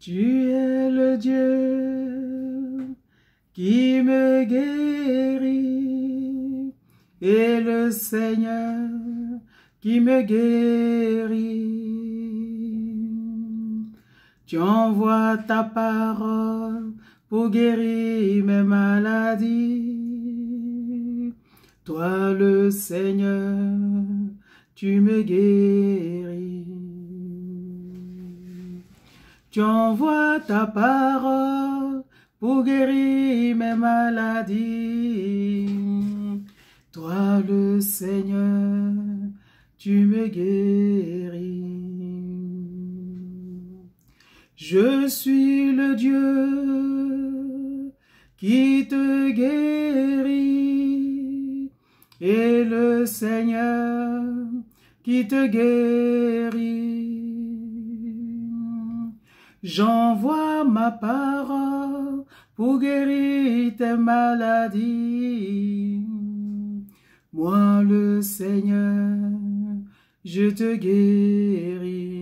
Tu es le Dieu qui me guérit et le Seigneur qui me guérit. Tu envoies ta parole pour guérir mes maladies. Toi le Seigneur, tu me guéris. Tu envoies ta parole pour guérir mes maladies. Toi le Seigneur, tu me guéris. Je suis le Dieu qui te guérit et le Seigneur qui te guérit. J'envoie ma parole pour guérir tes maladies. Moi le Seigneur, je te guéris.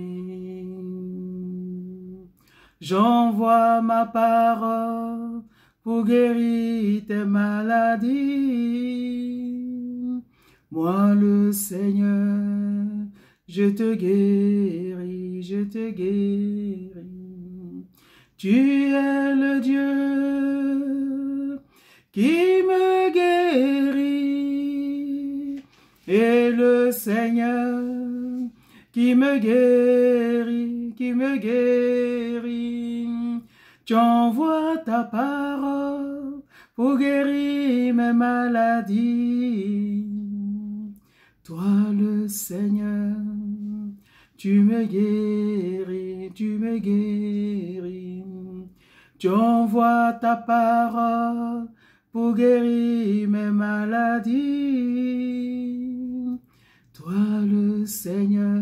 J'envoie ma parole pour guérir tes maladies. Moi le Seigneur, je te guéris, je te guéris. Tu es le Dieu qui me guérit et le Seigneur qui me guérit, qui me guérit. Tu envoies ta parole pour guérir mes maladies. Toi le Seigneur, tu me guéris, tu me guéris. Tu envoies ta parole pour guérir mes maladies. Toi le Seigneur,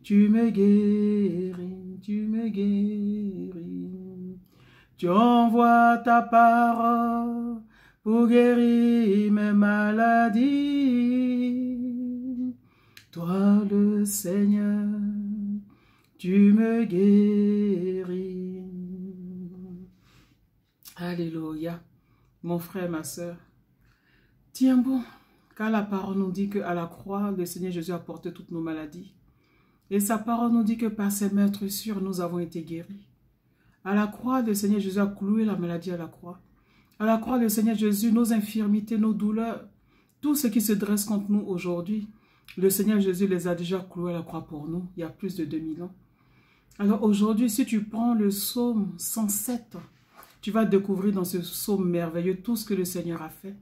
tu me guéris, tu me guéris. Tu envoies ta parole pour guérir mes maladies. Toi le Seigneur, tu me guéris. Alléluia. Mon frère, ma soeur, tiens bon, car la parole nous dit qu'à la croix, le Seigneur Jésus a porté toutes nos maladies. Et sa parole nous dit que par ses meurtrissures, nous avons été guéris. À la croix, le Seigneur Jésus a cloué la maladie à la croix. À la croix, le Seigneur Jésus, nos infirmités, nos douleurs, tout ce qui se dresse contre nous aujourd'hui, le Seigneur Jésus les a déjà cloués à la croix pour nous, il y a plus de 2000 ans. Alors aujourd'hui, si tu prends le psaume 107, tu vas découvrir dans ce psaume merveilleux tout ce que le Seigneur a fait.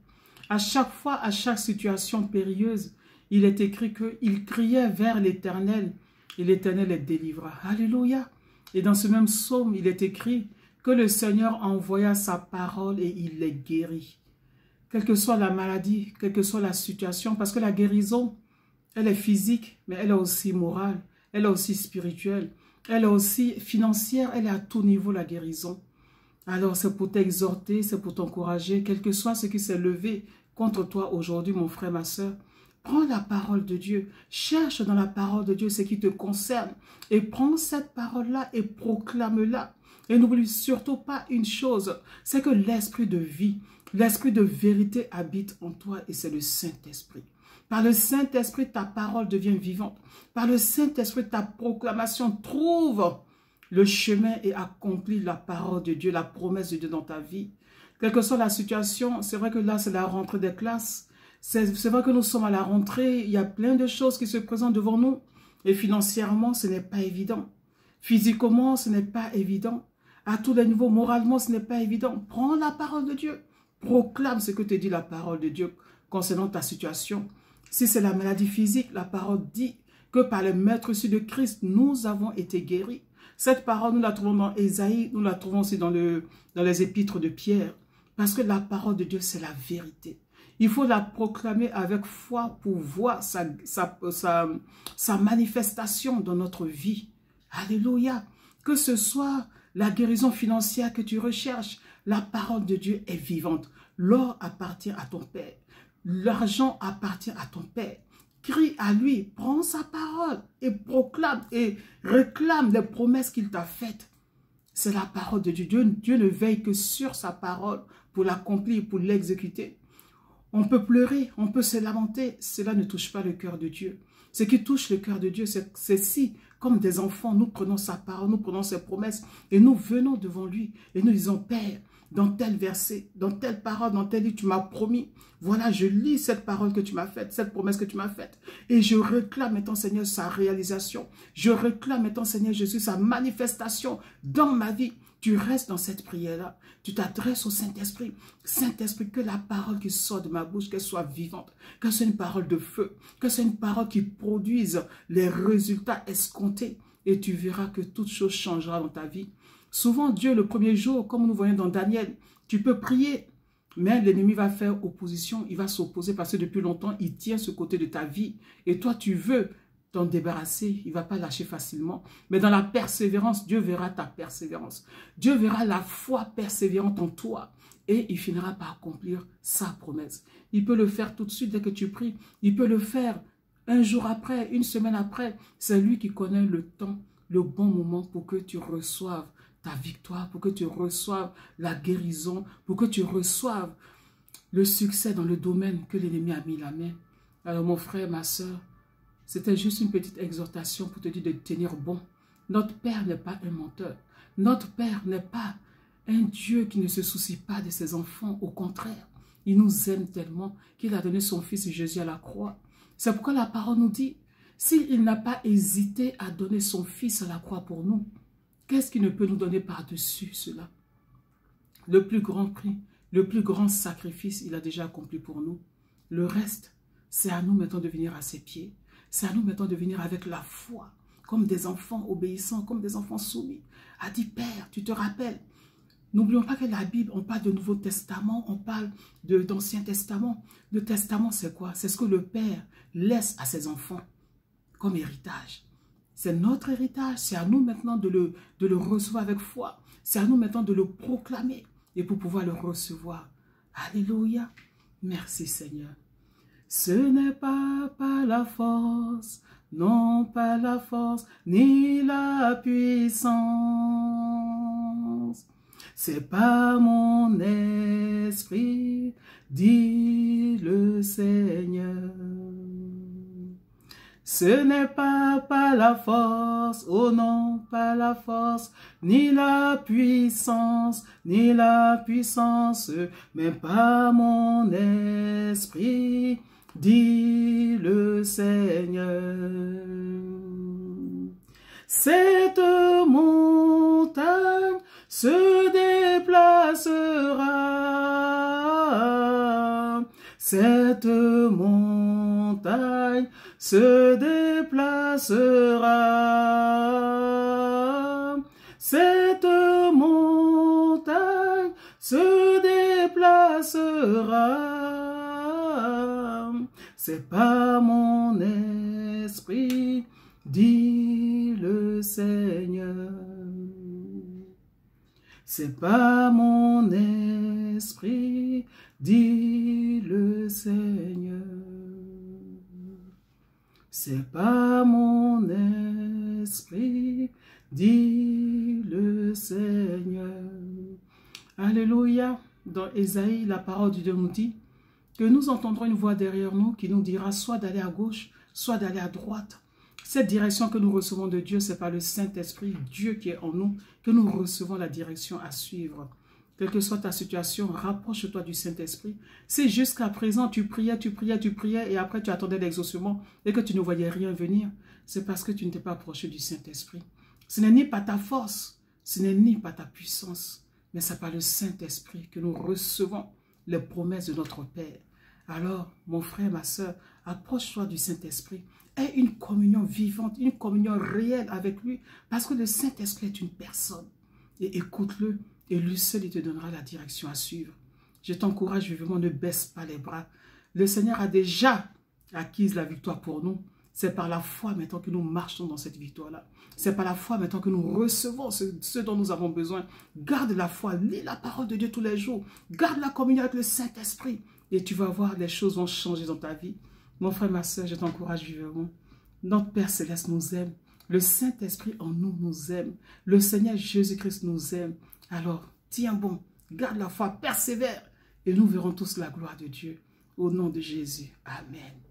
À chaque fois, à chaque situation périlleuse, il est écrit qu'il criait vers l'Éternel et l'Éternel les délivra. Alléluia. Et dans ce même psaume, il est écrit que le Seigneur envoya sa parole et il les guérit. Quelle que soit la maladie, quelle que soit la situation, parce que la guérison, elle est physique, mais elle est aussi morale, elle est aussi spirituelle, elle est aussi financière, elle est à tout niveau la guérison. Alors c'est pour t'exhorter, c'est pour t'encourager, quel que soit ce qui s'est levé contre toi aujourd'hui, mon frère, ma soeur. Prends la parole de Dieu, cherche dans la parole de Dieu ce qui te concerne et prends cette parole-là et proclame-la. Et n'oublie surtout pas une chose, c'est que l'esprit de vie, l'esprit de vérité habite en toi et c'est le Saint-Esprit. Par le Saint-Esprit, ta parole devient vivante. Par le Saint-Esprit, ta proclamation trouve le chemin et accomplit la parole de Dieu, la promesse de Dieu dans ta vie. Quelle que soit la situation, c'est vrai que là, c'est la rentrée des classes. C'est vrai que nous sommes à la rentrée, il y a plein de choses qui se présentent devant nous. Et financièrement, ce n'est pas évident. Physiquement, ce n'est pas évident. À tous les niveaux, moralement, ce n'est pas évident. Prends la parole de Dieu. Proclame ce que te dit la parole de Dieu concernant ta situation. Si c'est la maladie physique, la parole dit que par le maître issu de Christ, nous avons été guéris. Cette parole, nous la trouvons dans Ésaïe, nous la trouvons aussi dans les épîtres de Pierre. Parce que la parole de Dieu, c'est la vérité. Il faut la proclamer avec foi pour voir sa manifestation dans notre vie. Alléluia. Que ce soit la guérison financière que tu recherches, la parole de Dieu est vivante. L'or appartient à ton Père. L'argent appartient à ton Père. Crie à lui, prends sa parole et proclame et réclame les promesses qu'il t'a faites. C'est la parole de Dieu. Dieu ne veille que sur sa parole pour l'accomplir, pour l'exécuter. On peut pleurer, on peut se lamenter. Cela ne touche pas le cœur de Dieu. Ce qui touche le cœur de Dieu, c'est si, comme des enfants, nous prenons sa parole, nous prenons ses promesses et nous venons devant lui et nous disons, Père, dans tel verset, dans telle parole, dans tel livre, tu m'as promis. Voilà, je lis cette parole que tu m'as faite, cette promesse que tu m'as faite. Et je réclame maintenant, Seigneur, sa réalisation. Je réclame maintenant, Seigneur Jésus, sa manifestation dans ma vie. Tu restes dans cette prière-là. Tu t'adresses au Saint-Esprit. Saint-Esprit, que la parole qui sort de ma bouche, qu'elle soit vivante. Que c'est une parole de feu. Que c'est une parole qui produise les résultats escomptés. Et tu verras que toute chose changera dans ta vie. Souvent, Dieu, le premier jour, comme nous voyons dans Daniel, tu peux prier, mais l'ennemi va faire opposition, il va s'opposer parce que depuis longtemps, il tient ce côté de ta vie. Et toi, tu veux t'en débarrasser, il ne va pas lâcher facilement. Mais dans la persévérance, Dieu verra ta persévérance. Dieu verra la foi persévérante en toi et il finira par accomplir sa promesse. Il peut le faire tout de suite dès que tu pries. Il peut le faire un jour après, une semaine après. C'est lui qui connaît le temps, le bon moment pour que tu reçoives ta victoire, pour que tu reçoives la guérison, pour que tu reçoives le succès dans le domaine que l'ennemi a mis la main. Alors mon frère, ma soeur, c'était juste une petite exhortation pour te dire de tenir bon. Notre Père n'est pas un menteur. Notre Père n'est pas un Dieu qui ne se soucie pas de ses enfants. Au contraire, il nous aime tellement qu'il a donné son Fils Jésus à la croix. C'est pourquoi la parole nous dit, s'il n'a pas hésité à donner son Fils à la croix pour nous, qu'est-ce qu'il ne peut nous donner par-dessus cela? Le plus grand prix, le plus grand sacrifice, il a déjà accompli pour nous. Le reste, c'est à nous maintenant de venir à ses pieds. C'est à nous maintenant de venir avec la foi, comme des enfants obéissants, comme des enfants soumis. A dit, Père, tu te rappelles, n'oublions pas que la Bible, on parle de Nouveau Testament, on parle d'Ancien Testament. Le Testament, c'est quoi? C'est ce que le Père laisse à ses enfants comme héritage. C'est notre héritage, c'est à nous maintenant de le recevoir avec foi. C'est à nous maintenant de le proclamer et pour pouvoir le recevoir. Alléluia. Merci Seigneur. Ce n'est pas par la force, non pas la force, ni la puissance. C'est pas mon esprit, dit le Seigneur. Ce n'est pas par la force, oh non, pas la force, ni la puissance, mais par mon esprit, dit le Seigneur. Cette montagne se déplacera, cette montagne se déplacera, cette montagne se déplacera, c'est pas mon esprit, dit le Seigneur. C'est pas mon esprit, dit le Seigneur. C'est pas mon esprit, dit le Seigneur. Alléluia. Dans Ésaïe, la parole de Dieu nous dit que nous entendrons une voix derrière nous qui nous dira soit d'aller à gauche, soit d'aller à droite. Cette direction que nous recevons de Dieu, c'est par le Saint-Esprit, Dieu qui est en nous, que nous recevons la direction à suivre. Quelle que soit ta situation, rapproche-toi du Saint-Esprit. Si jusqu'à présent tu priais et après tu attendais l'exaucement et que tu ne voyais rien venir, c'est parce que tu ne t'es pas approché du Saint-Esprit. Ce n'est ni par ta force, ce n'est ni par ta puissance, mais c'est par le Saint-Esprit que nous recevons les promesses de notre Père. Alors, mon frère, ma soeur, approche-toi du Saint-Esprit. Aie une communion vivante, une communion réelle avec lui, parce que le Saint-Esprit est une personne. Et écoute-le, et lui seul, il te donnera la direction à suivre. Je t'encourage vivement, ne baisse pas les bras. Le Seigneur a déjà acquis la victoire pour nous. C'est par la foi maintenant que nous marchons dans cette victoire-là. C'est par la foi maintenant que nous recevons ce dont nous avons besoin. Garde la foi, lis la parole de Dieu tous les jours. Garde la communion avec le Saint-Esprit. Et tu vas voir, les choses vont changer dans ta vie. Mon frère, ma soeur, je t'encourage vivement. Notre Père Céleste nous aime. Le Saint-Esprit en nous nous aime. Le Seigneur Jésus-Christ nous aime. Alors, tiens bon, garde la foi, persévère. Et nous verrons tous la gloire de Dieu. Au nom de Jésus. Amen.